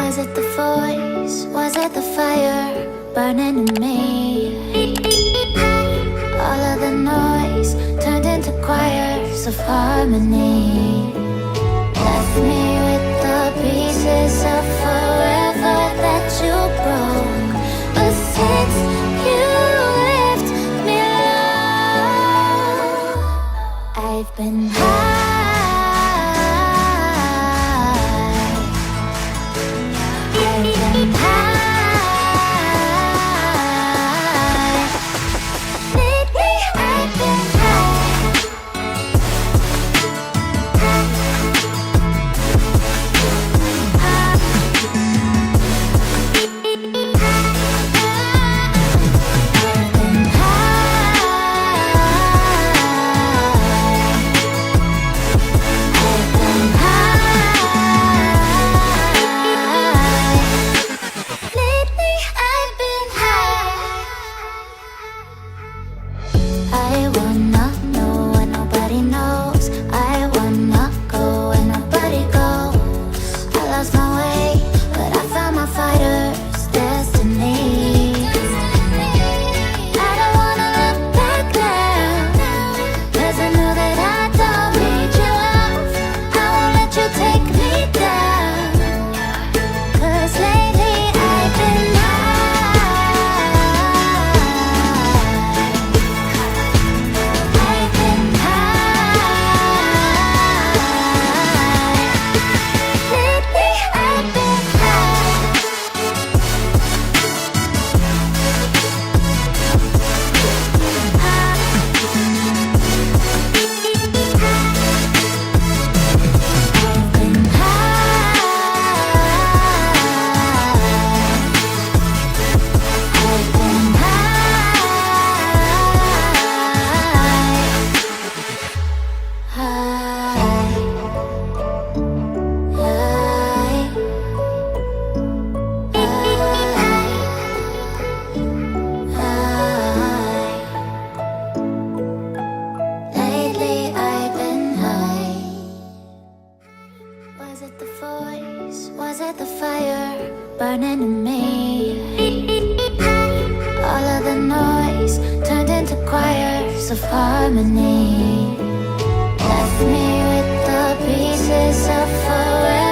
Was it the voice? Was it the fire burning in me? All of the noise turned into choirs of harmony. Left me with the pieces of forever that you broke. But since you left me alone, I've been high. Was it the voice? Was it the fire burning in me? All of the noise turned into choirs of harmony. Left me with the pieces of forever